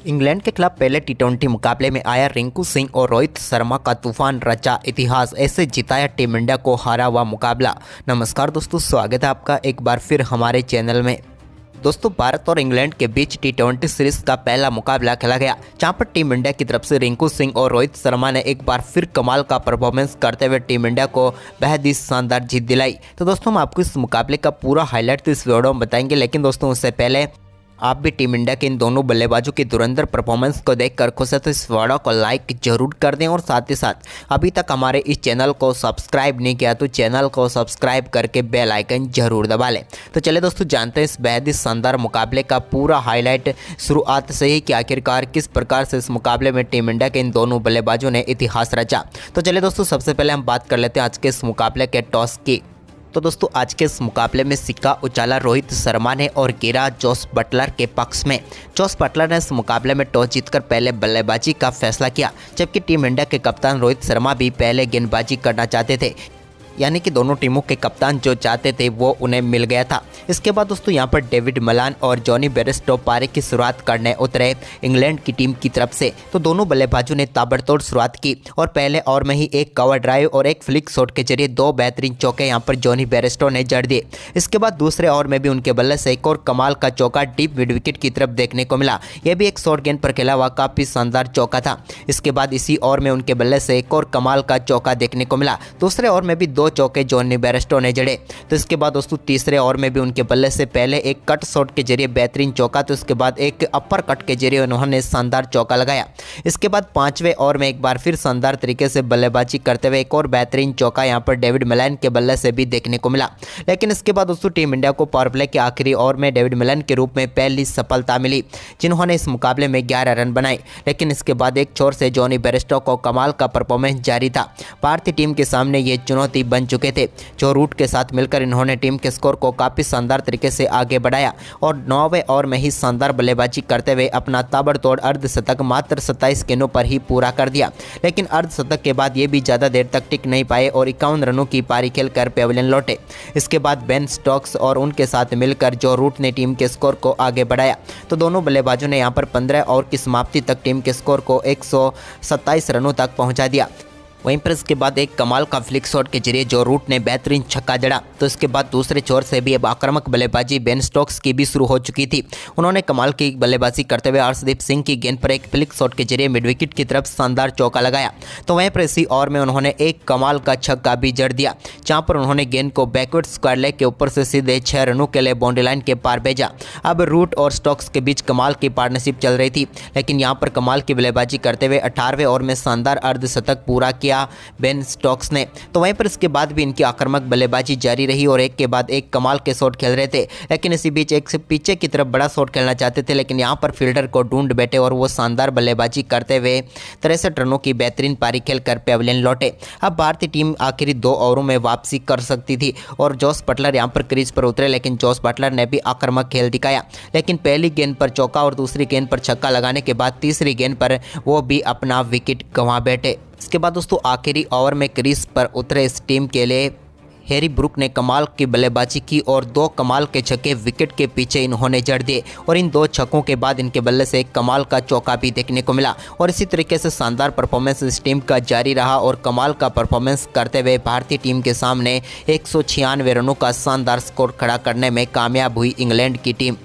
England के खिलाफ पहले टी20 मुकाबले में आया रिंकू सिंह और रोहित शर्मा का तूफान रचा इतिहास, ऐसे जिताया टीम इंडिया को हारा हुआ मुकाबला। नमस्कार दोस्तों, स्वागत है आपका एक बार फिर हमारे चैनल में। दोस्तों, भारत और इंग्लैंड के बीच टी20 सीरीज का पहला मुकाबला खेला गया, जहां पर टीम इंडिया की तरफ से रिंकू सिंह और रोहित शर्मा ने एक बार फिर कमाल का परफॉर्मेंस करते हुए टीम इंडिया को बेहद ही शानदार जीत दिलाई। तो दोस्तों, हम आपको इस मुकाबले का पूरा हाईलाइट तो इस वीडियो में बताएंगे, लेकिन दोस्तों उससे पहले आप भी टीम इंडिया के इन दोनों बल्लेबाजों की धुरंधर परफॉर्मेंस को देखकर खुश है तो इस वीडियो को लाइक जरूर कर दें और साथ ही साथ अभी तक हमारे इस चैनल को सब्सक्राइब नहीं किया तो चैनल को सब्सक्राइब करके बेल आइकन जरूर दबा लें। तो चलिए दोस्तों, जानते हैं इस बेहद ही शानदार मुकाबले का पूरा हाईलाइट शुरुआत से ही कि आखिरकार किस प्रकार से इस मुकाबले में टीम इंडिया के इन दोनों बल्लेबाजों ने इतिहास रचा। तो चलिए दोस्तों, सबसे पहले हम बात कर लेते हैं आज के इस मुकाबले के टॉस की। तो दोस्तों, आज के इस मुकाबले में सिक्का उछाला रोहित शर्मा ने और गिरा जोस बटलर के पक्ष में। जोस बटलर ने इस मुकाबले में टॉस जीतकर पहले बल्लेबाजी का फैसला किया, जबकि टीम इंडिया के कप्तान रोहित शर्मा भी पहले गेंदबाजी करना चाहते थे, यानी कि दोनों टीमों के कप्तान जो चाहते थे वो उन्हें मिल गया था। इसके बाद दोस्तों यहाँ पर डेविड मलान और जॉनी बेयरस्टो पारी की शुरुआत करने उतरे इंग्लैंड की टीम की तरफ से। तो दोनों बल्लेबाजों ने ताबड़तोड़ शुरुआत की और पहले ओवर में ही एक कवर ड्राइव और एक फ्लिक शॉट के जरिए दो बेहतरीन चौके यहाँ पर जॉनी बेयरस्टो ने जड़ दिए। इसके बाद दूसरे ओवर में भी उनके बल्ले से एक और कमाल का चौका डीप मिड विकेट की तरफ देखने को मिला। यह भी एक शॉर्ट गेंद पर खेला हुआ काफ़ी शानदार चौका था। इसके बाद इसी ओवर में उनके बल्ले से एक और कमाल का चौका देखने को मिला। दूसरे ओवर में भी दो चौके जॉनी बेयरस्टो ने जड़े। तो इसके बाद दोस्तों तीसरे ओवर में भी उनके बल्ले से पहले एक कट शॉट के जरिए बेहतरीन चौका, तो इसके बाद एक अपर कट के जरिए उन्होंने शानदार चौका लगाया। इसके बाद पांचवें ओवर में एक बार फिर शानदार तरीके से बल्लेबाजी करते हुए एक और बेहतरीन चौका यहां पर डेविड मलान के बल्ले से भी देखने को मिला। लेकिन इसके बाद दोस्तों टीम इंडिया को पावर प्ले के आखिरी ओवर में डेविड मलान के रूप में पहली सफलता मिली, जिन्होंने इस मुकाबले में 11 रन बनाए। लेकिन इसके बाद एक छोर से जॉनी बेयरस्टो को कमाल का परफॉर्मेंस जारी था। भारतीय टीम के सामने ये चुनौती बन चुके थे। जो रूट के साथ मिलकर इन्होंने टीम के स्कोर को काफ़ी शानदार तरीके से आगे बढ़ाया और 9वें ओवर में ही शानदार बल्लेबाजी करते हुए अपना ताबड़तोड़ अर्धशतक मात्र 27 गेंदों पर ही पूरा कर दिया। लेकिन अर्धशतक के बाद ये भी ज़्यादा देर तक टिक नहीं पाए और 51 रनों की पारी खेलकर पेविलियन लौटे। इसके बाद बेन स्टोक्स और उनके साथ मिलकर जो रूट ने टीम के स्कोर को आगे बढ़ाया। तो दोनों बल्लेबाजों ने यहाँ पर 15 ओवर की समाप्ति तक टीम के स्कोर को 127 रनों तक पहुँचा दिया। वहीं पर इसके बाद एक कमाल का फ्लिक शॉट के जरिए जो रूट ने बेहतरीन छक्का जड़ा। तो इसके बाद दूसरे छोर से भी अब आक्रामक बल्लेबाजी बेन स्टोक्स की भी शुरू हो चुकी थी। उन्होंने कमाल की बल्लेबाजी करते हुए अर्शदीप सिंह की गेंद पर एक फ्लिक शॉट के जरिए मिड विकेट की तरफ शानदार चौका लगाया। तो वहीं पर इसी ओवर में उन्होंने एक कमाल का छक्का भी जड़ दिया, जहां पर उन्होंने गेंद को बैकवर्ड स्क्वायर लेग के ऊपर से सीधे 6 रनों के लिए बाउंड्री लाइन के पार भेजा। अब रूट और स्टोक्स के बीच कमाल की पार्टनरशिप चल रही थी, लेकिन यहाँ पर कमाल की बल्लेबाजी करते हुए 18वें ओवर में शानदार अर्धशतक पूरा किया बेन स्टोक्स ने। तो वहीं पर इसके बाद भी इनकी आक्रामक बल्लेबाजी जारी रही और एक के बाद एक कमाल के शॉट खेल रहे थे। लेकिन इसी बीच एक से पीछे की तरफ बड़ा शॉट खेलना चाहते थे, लेकिन यहां पर फील्डर को ढूंढ बैठे और वो शानदार बल्लेबाजी करते हुए 63 रनों की बेहतरीन पारी खेलकर पेविलियन लौटे। अब भारतीय टीम आखिरी 2 ओवरों में वापसी कर सकती थी और जोस बटलर यहां पर क्रीज पर उतरे, लेकिन जोस बटलर ने भी आक्रामक खेल दिखाया। लेकिन पहली गेंद पर चौका और दूसरी गेंद पर छक्का लगाने के बाद तीसरी गेंद पर वो भी अपना विकेट गंवा बैठे। इसके बाद दोस्तों आखिरी ओवर में क्रीज पर उतरे इस टीम के लिए हैरी ब्रूक ने कमाल की बल्लेबाजी की और 2 कमाल के छक्के विकेट के पीछे इन्होंने जड़ दिए और इन 2 छक्कों के बाद इनके बल्ले से एक कमाल का चौका भी देखने को मिला। और इसी तरीके से शानदार परफॉर्मेंस इस टीम का जारी रहा और कमाल का परफॉर्मेंस करते हुए भारतीय टीम के सामने 196 रनों का शानदार स्कोर खड़ा करने में कामयाब हुई इंग्लैंड की टीम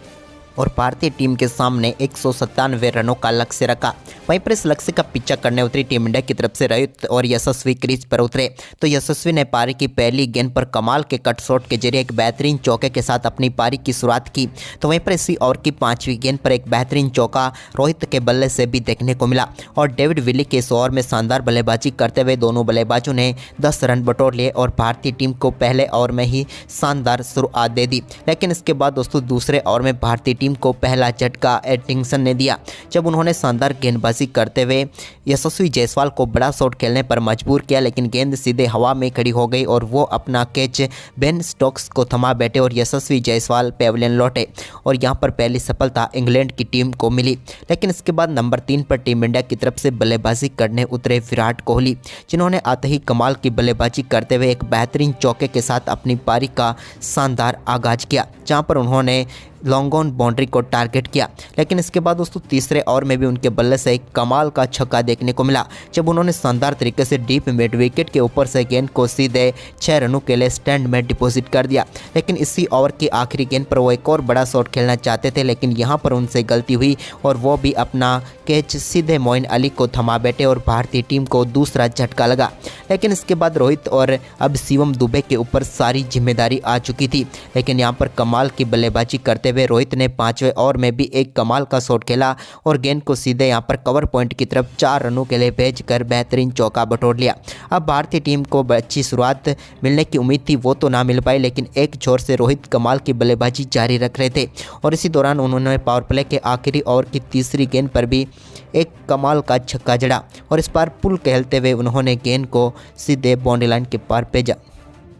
और भारतीय टीम के सामने 197 रनों का लक्ष्य रखा। वहीं पर इस लक्ष्य का पीछा करने उतरी टीम इंडिया की तरफ से रोहित और यशस्वी क्रीज पर उतरे। तो यशस्वी ने पारी की पहली गेंद पर कमाल के कट शॉट के जरिए एक बेहतरीन चौके के साथ अपनी पारी की शुरुआत की। तो वहीं पर इसी ओवर की 5वीं गेंद पर एक बेहतरीन चौका रोहित के बल्ले से भी देखने को मिला और डेविड विली के इस ओवर में शानदार बल्लेबाजी करते हुए दोनों बल्लेबाजों ने 10 रन बटोर लिए और भारतीय टीम को पहले ओवर में ही शानदार शुरुआत दे दी। लेकिन इसके बाद दोस्तों दूसरे ओवर में भारतीय टीम को पहला झटका एडिंगसन ने दिया, जब उन्होंने शानदार गेंदबाजी करते हुए यशस्वी जायसवाल को बड़ा शॉट खेलने पर मजबूर किया। लेकिन गेंद सीधे हवा में खड़ी हो गई और वो अपना कैच बेन स्टोक्स को थमा बैठे और यशस्वी जायसवाल पेविलियन लौटे और यहां पर पहली सफलता इंग्लैंड की टीम को मिली। लेकिन इसके बाद नंबर 3 पर टीम इंडिया की तरफ से बल्लेबाजी करने उतरे विराट कोहली, जिन्होंने आते ही कमाल की बल्लेबाजी करते हुए एक बेहतरीन चौके के साथ अपनी पारी का शानदार आगाज किया, जहां पर उन्होंने लॉन्ग ऑन बाउंड्री को टारगेट किया। लेकिन इसके बाद दोस्तों तीसरे ओवर में भी उनके बल्ले से एक कमाल का छक्का देखने को मिला, जब उन्होंने शानदार तरीके से डीप मिड विकेट के ऊपर से गेंद को सीधे 6 रनों के लिए स्टैंड में डिपॉजिट कर दिया। लेकिन इसी ओवर की आखिरी गेंद पर वो एक और बड़ा शॉट खेलना चाहते थे, लेकिन यहाँ पर उनसे गलती हुई और वो भी अपना कैच सीधे मोइन अली को थमा बैठे और भारतीय टीम को दूसरा झटका लगा। लेकिन इसके बाद रोहित और अब शिवम दुबे के ऊपर सारी जिम्मेदारी आ चुकी थी। लेकिन यहाँ पर कमाल की बल्लेबाजी करते हुए रोहित ने 5वें ओवर में भी एक कमाल का शॉट खेला और गेंद को सीधे यहाँ पर कवर पॉइंट की तरफ 4 रनों के लिए भेजकर बेहतरीन चौका बटोर लिया। अब भारतीय टीम को अच्छी शुरुआत मिलने की उम्मीद थी, वो तो ना मिल पाई, लेकिन एक छोर से रोहित कमाल की बल्लेबाजी जारी रख रहे थे और इसी दौरान उन्होंने पावर प्ले के आखिरी ओवर की तीसरी गेंद पर भी एक कमाल का छक्का जड़ा और इस बार पुल कहलते हुए उन्होंने गेंद को सीधे बाउंड्री लाइन के पार भेजा।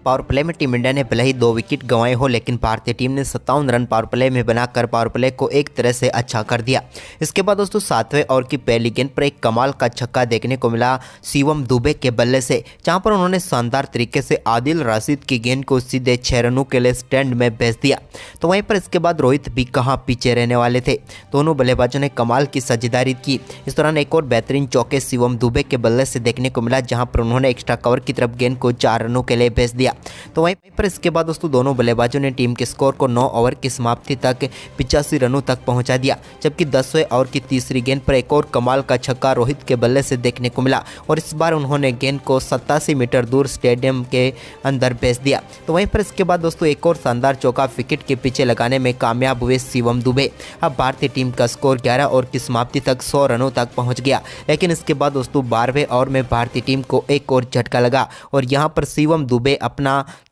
पावर प्ले में टीम इंडिया ने भले ही 2 विकेट गंवाए हो, लेकिन भारतीय टीम ने 57 रन पावर प्ले में बनाकर पावर प्ले को एक तरह से अच्छा कर दिया। इसके बाद दोस्तों 7वें ओवर की पहली गेंद पर एक कमाल का छक्का देखने को मिला शिवम दुबे के बल्ले से, जहां पर उन्होंने शानदार तरीके से आदिल राशिद की गेंद को सीधे 6 रनों के लिए स्टैंड में भेज दिया। तो वहीं पर इसके बाद रोहित भी कहाँ पीछे रहने वाले थे, दोनों बल्लेबाजों ने कमाल की साझेदारी की। इस दौरान एक और बेहतरीन चौके शिवम दुबे के बल्ले से देखने को मिला, जहाँ पर उन्होंने एक्स्ट्रा कवर की तरफ गेंद को 4 रनों के लिए भेज दिया। तो वहीं पर इसके बाद दोस्तों दोनों बल्लेबाजों ने टीम के स्कोर को 9 ओवर की समाप्ति तक 85 रनों तक पहुंचा दिया, जबकि 10वें ओवर की तीसरी गेंद पर एक और कमाल का छक्का रोहित के बल्ले से देखने को मिला और इस बार उन्होंने गेंद को 87 मीटर दूर स्टेडियम के अंदर भेज दिया। तो वहीं पर इसके बाद दोस्तों एक और शानदार चौका विकेट के पीछे लगाने में कामयाब हुए शिवम दुबे। अब भारतीय टीम का स्कोर 11 ओवर की समाप्ति तक 100 रनों तक पहुँच गया। लेकिन इसके बाद दोस्तों 12वें ओवर में भारतीय टीम को एक और झटका लगा और यहाँ पर शिवम दुबे अपना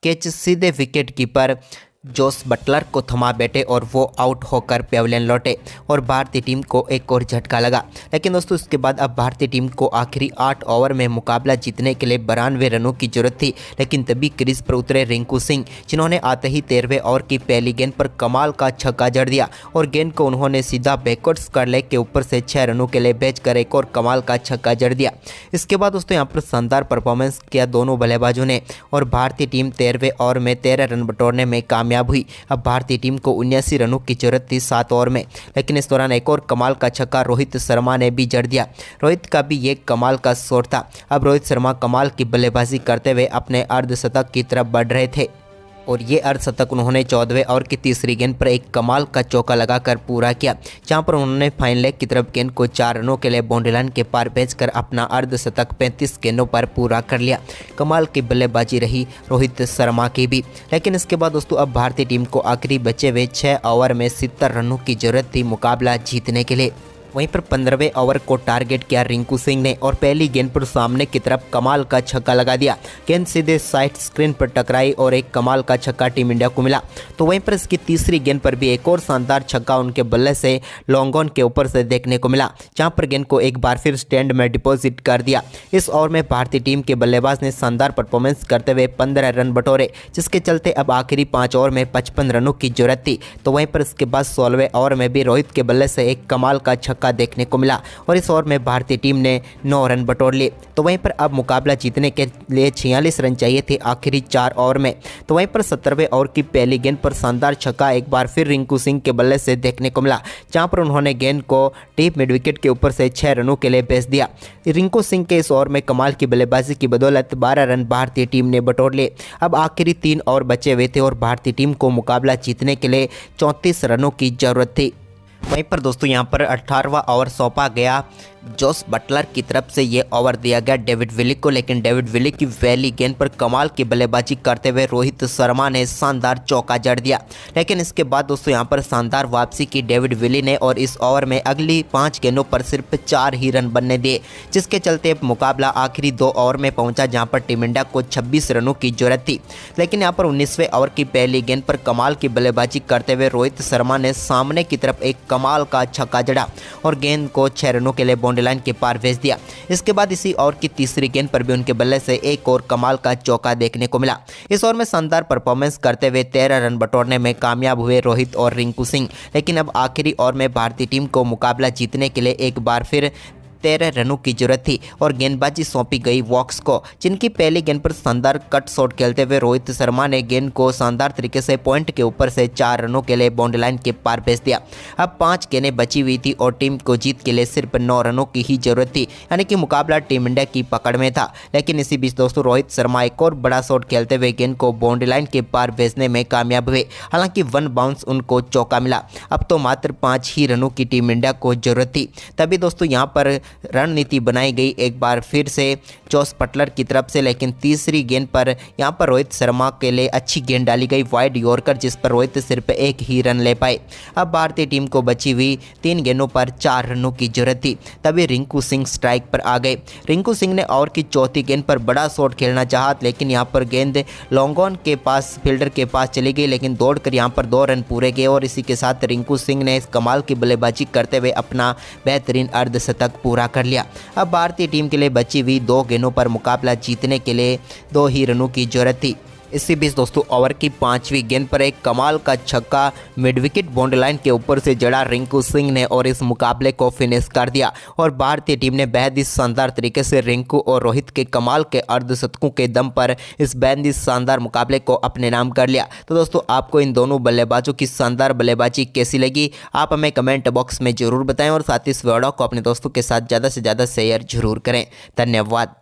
कैच सीधे विकेट कीपर जोस बटलर को थमा बैठे और वो आउट होकर पेविलियन लौटे और भारतीय टीम को एक और झटका लगा। लेकिन दोस्तों इसके बाद अब भारतीय टीम को आखिरी 8 ओवर में मुकाबला जीतने के लिए 92 रनों की जरूरत थी। लेकिन तभी क्रीज पर उतरे रिंकू सिंह, जिन्होंने आते ही 13वें ओवर की पहली गेंद पर कमाल का छक्का जड़ दिया और गेंद को उन्होंने सीधा बैकवर्ड स्क्वायर लेग के ऊपर से 6 रनों के लिए भेजकर एक और कमाल का छक्का जड़ दिया। इसके बाद दोस्तों यहाँ पर शानदार परफॉर्मेंस किया दोनों बल्लेबाजों ने और भारतीय टीम 13वें ओवर में 13 रन बटोरने में कामयाब हुई। अब भारतीय टीम को 79 रनों की जरूरत थी 7 ओवर में। लेकिन इस दौरान एक और कमाल का छक्का रोहित शर्मा ने भी जड़ दिया। रोहित का भी ये कमाल का शॉट था। अब रोहित शर्मा कमाल की बल्लेबाजी करते हुए अपने अर्धशतक की तरफ बढ़ रहे थे और ये अर्धशतक उन्होंने 14वें ओवर की तीसरी गेंद पर एक कमाल का चौका लगाकर पूरा किया, जहां पर उन्होंने फाइनल लेग की तरफ गेंद को 4 रनों के लिए बाउंड्री लाइन के पार भेजकर अपना अर्धशतक 35 गेंदों पर पूरा कर लिया। कमाल की बल्लेबाजी रही रोहित शर्मा की भी। लेकिन इसके बाद दोस्तों अब भारतीय टीम को आखिरी बचे हुए 6 ओवर में 70 रनों की जरूरत थी मुकाबला जीतने के लिए। वहीं पर 15वें ओवर को टारगेट किया रिंकू सिंह ने और पहली गेंद पर सामने की तरफ कमाल का छक्का लगा दिया। गेंद सीधे साइड स्क्रीन पर टकराई और एक कमाल का छक्का टीम इंडिया को मिला। तो वहीं पर इसकी तीसरी गेंद पर भी एक और शानदार छक्का उनके बल्ले से लॉन्ग ऑन के ऊपर से देखने को मिला, जहां पर गेंद को एक बार फिर स्टैंड में डिपॉजिट कर दिया। इस ओवर में भारतीय टीम के बल्लेबाज ने शानदार परफॉर्मेंस करते हुए 15 रन बटोरे, जिसके चलते अब आखिरी 5 ओवर में 55 रनों की जरूरत थी। तो वहीं पर इसके बाद 16वें ओवर में भी रोहित के बल्ले से एक कमाल का छक्का देखने को मिला और इस ओवर में भारतीय टीम ने 9 रन बटोर लिए। तो वहीं पर अब मुकाबला जीतने के लिए 46 रन चाहिए थे आखिरी 4 ओवर में। तो वहीं पर 17वें ओवर की पहली गेंद पर शानदार छक्का एक बार फिर रिंकू सिंह के बल्ले से देखने को मिला, जहां पर उन्होंने गेंद को डीप मिड विकेट के ऊपर से 6 रनों के लिए भेज दिया। रिंकू सिंह के इस ओवर में कमाल की बल्लेबाजी की बदौलत 12 रन भारतीय टीम ने बटोर लिए। अब आखिरी 3 ओवर बचे हुए थे और भारतीय टीम को मुकाबला जीतने के लिए 34 रनों की जरूरत थी। वहीं पर दोस्तों यहाँ पर 18वां ओवर सौंपा गया जोस बटलर की तरफ से ये ओवर दिया गया डेविड विली को। लेकिन डेविड विली की पहली गेंद पर कमाल की बल्लेबाजी करते हुए रोहित शर्मा ने शानदार चौका जड़ दिया। लेकिन इसके बाद दोस्तों यहाँ पर शानदार वापसी की डेविड विली ने और इस ओवर में अगली 5 गेंदों पर सिर्फ 4 ही रन बनने दिए, जिसके चलते मुकाबला आखिरी 2 ओवर में पहुंचा, जहां पर टीम इंडिया को 26 रनों की जरूरत थी। लेकिन यहाँ पर 19वें ओवर की पहली गेंद पर कमाल की बल्लेबाजी करते हुए रोहित शर्मा ने सामने की तरफ एक कमाल का छक्का जड़ा और गेंद को 6 रनों के लिए बाउंड्री लाइन के पार भेज दिया। इसके बाद इसी ओवर की तीसरी गेंद पर भी उनके बल्ले से एक और कमाल का चौका देखने को मिला। इस ओवर में शानदार परफॉर्मेंस करते हुए 13 रन बटोरने में कामयाब हुए रोहित और रिंकू सिंह। लेकिन अब आखिरी ओवर में भारतीय टीम को मुकाबला जीतने के लिए एक बार फिर 13 रनों की जरूरत थी और गेंदबाजी सौंपी गई वॉक्स को, जिनकी पहली गेंद पर शानदार कट शॉट खेलते हुए रोहित शर्मा ने गेंद को शानदार तरीके से पॉइंट के ऊपर से 4 रनों के लिए बाउंड्री लाइन के पार भेज दिया। अब 5 गेंदें बची हुई थी और टीम को जीत के लिए सिर्फ 9 रनों की ही जरूरत थी, यानी कि मुकाबला टीम इंडिया की पकड़ में था। लेकिन इसी बीच दोस्तों रोहित शर्मा एक और बड़ा शॉट खेलते हुए गेंद को बाउंड्री लाइन के पार भेजने में कामयाब हुए। हालांकि 1 बाउंस उनको चौका मिला। अब तो मात्र 5 ही रनों की टीम इंडिया को जरूरत थी। तभी दोस्तों यहां पर रणनीति बनाई गई एक बार फिर से जॉस बटलर की तरफ से, लेकिन तीसरी गेंद पर यहां पर रोहित शर्मा के लिए अच्छी गेंद डाली गई वाइड यॉर्कर, जिस पर रोहित सिर्फ 1 ही रन ले पाए। अब भारतीय टीम को बची हुई 3 गेंदों पर 4 रनों की जरूरत थी। तभी रिंकू सिंह स्ट्राइक पर आ गए। रिंकू सिंह ने ओवर की चौथी गेंद पर बड़ा शॉट खेलना चाहा, लेकिन यहां पर गेंद लॉन्ग ऑन के पास फील्डर के पास चली गई, लेकिन दौड़कर यहां पर 2 रन पूरे किए और इसी के साथ रिंकू सिंह ने इस कमाल की बल्लेबाजी करते हुए अपना बेहतरीन अर्धशतक पूरा कर लिया। अब भारतीय टीम के लिए बची हुई 2 गेंदों पर मुकाबला जीतने के लिए 2 ही रनों की जरूरत थी। इसी बीच दोस्तों ओवर की 5वीं गेंद पर एक कमाल का छक्का मिड विकेट बाउंड्री लाइन के ऊपर से जड़ा रिंकू सिंह ने और इस मुकाबले को फिनिश कर दिया। और भारतीय टीम ने बेहद ही शानदार तरीके से रिंकू और रोहित के कमाल के अर्धशतकों के दम पर इस बेहद ही शानदार मुकाबले को अपने नाम कर लिया। तो दोस्तों आपको इन दोनों बल्लेबाजों की शानदार बल्लेबाजी कैसी लगी, आप हमें कमेंट बॉक्स में जरूर बताएं और साथ ही इस वीडियो को अपने दोस्तों के साथ ज़्यादा से ज़्यादा शेयर जरूर करें। धन्यवाद।